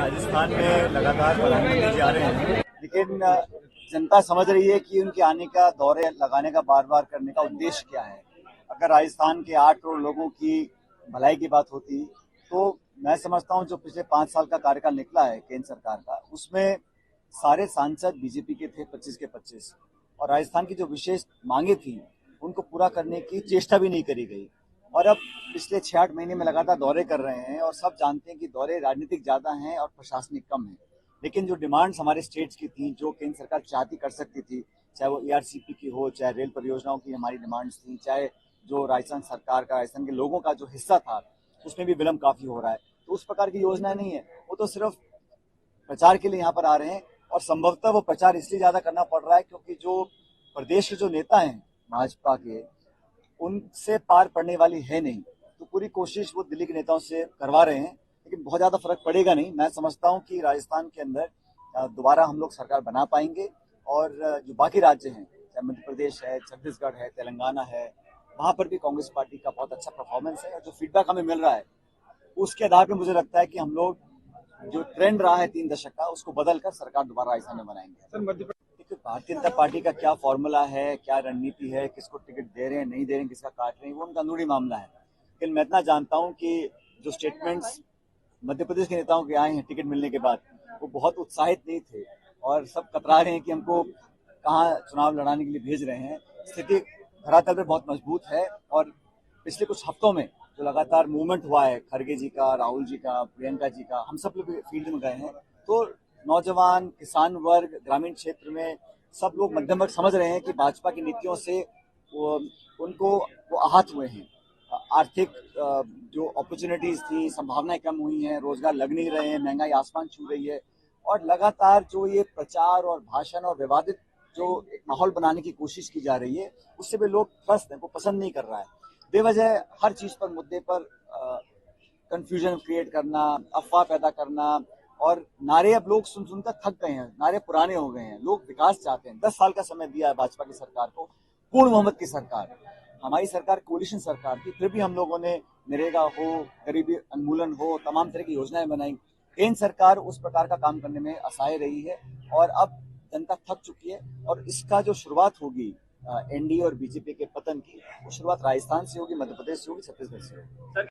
राजस्थान में लगातार प्रधानमंत्री जा रहे हैं, लेकिन जनता समझ रही है कि उनके आने का दौरे लगाने का बार बार करने का उद्देश्य क्या है। अगर राजस्थान के 8 करोड़ लोगों की भलाई की बात होती तो मैं समझता हूं जो पिछले 5 साल का कार्यकाल निकला है केंद्र सरकार का, उसमें सारे सांसद बीजेपी के थे, 25 के 25, और राजस्थान की जो विशेष मांगे थी उनको पूरा करने की चेष्टा भी नहीं करी गई। और अब पिछले 6-8 महीने में लगातार दौरे कर रहे हैं और सब जानते हैं कि दौरे राजनीतिक ज्यादा हैं और प्रशासनिक कम है। लेकिन जो डिमांड्स हमारे स्टेट्स की थी, जो केंद्र सरकार चाहती कर सकती थी, चाहे वो ईआरसीपी की हो, चाहे रेल परियोजनाओं की हमारी डिमांड्स थी, चाहे जो राजस्थान सरकार का, राजस्थान के लोगों का जो हिस्सा था उसमें भी विलंब काफी हो रहा है। तो उस प्रकार की योजना नहीं है, वो तो सिर्फ प्रचार के लिए यहाँ पर आ रहे हैं। और संभवतः वो प्रचार इसलिए ज्यादा करना पड़ रहा है क्योंकि जो प्रदेश के जो नेता हैं भाजपा के, उनसे पार पड़ने वाली है नहीं। तो पूरी कोशिश वो दिल्ली के नेताओं से करवा रहे हैं, लेकिन बहुत ज्यादा फर्क पड़ेगा नहीं। मैं समझता हूँ कि राजस्थान के अंदर दोबारा हम लोग सरकार बना पाएंगे। और जो बाकी राज्य हैं, चाहे मध्य प्रदेश है, छत्तीसगढ़ है, तेलंगाना है, वहां पर भी कांग्रेस पार्टी का बहुत अच्छा परफॉर्मेंस है। और जो फीडबैक हमें मिल रहा है उसके आधार पर मुझे लगता है कि हम लोग जो ट्रेंड रहा है 3 दशक का, उसको बदलकर सरकार दोबारा राजस्थान में बनाएंगे। देखिए, भारतीय जनता पार्टी का क्या फॉर्मूला है, क्या रणनीति है, किसको टिकट दे रहे हैं, नहीं दे रहे हैं, किसका काट रहे हैं, वो उनका अंदरूनी मामला है। लेकिन मैं इतना जानता हूं कि जो स्टेटमेंट्स मध्य प्रदेश के नेताओं के आए हैं टिकट मिलने के बाद, वो बहुत उत्साहित नहीं थे और सब कतरा रहे हैं कि हमको कहाँ चुनाव लड़ाने के लिए भेज रहे हैं। स्थिति धरातल पर बहुत मजबूत है। और पिछले कुछ हफ्तों में जो लगातार मूवमेंट हुआ है, खड़गे जी का, राहुल जी का, प्रियंका जी का, हम सब लोग फील्ड में गए हैं, तो नौजवान, किसान वर्ग, ग्रामीण क्षेत्र में सब लोग मध्यम वर्ग समझ रहे हैं कि भाजपा की नीतियों से वो उनको वो आहत हुए हैं। आर्थिक जो अपॉर्चुनिटीज थी, संभावनाएं कम हुई हैं, रोजगार लग नहीं रहे हैं, महंगाई आसमान छू रही है। और लगातार जो ये प्रचार और भाषण और विवादित जो एक माहौल बनाने की कोशिश की जा रही है, उससे भी लोग त्रस्त हैं, वो पसंद नहीं कर रहा है। बेवजह हर चीज पर, मुद्दे पर कंफ्यूजन क्रिएट करना, अफवाह पैदा करना, और नारे अब लोग सुन सुनकर थक गए हैं, नारे पुराने हो गए हैं। लोग विकास चाहते हैं। 10 साल का समय दिया है भाजपा की सरकार को, पूर्ण बहुमत की सरकार। हमारी सरकार कोलिशन सरकार थी, फिर भी हम लोगों ने नरेगा हो, गरीबी उन्मूलन हो, तमाम तरह की योजनाएं बनाई। केंद्र सरकार उस प्रकार का काम करने में असहाय रही है और अब जनता थक चुकी है। और इसका जो शुरुआत होगी एनडीए और बीजेपी के पतन की, वो शुरुआत राजस्थान से होगी, मध्य प्रदेश से होगी, छत्तीसगढ़ से होगी।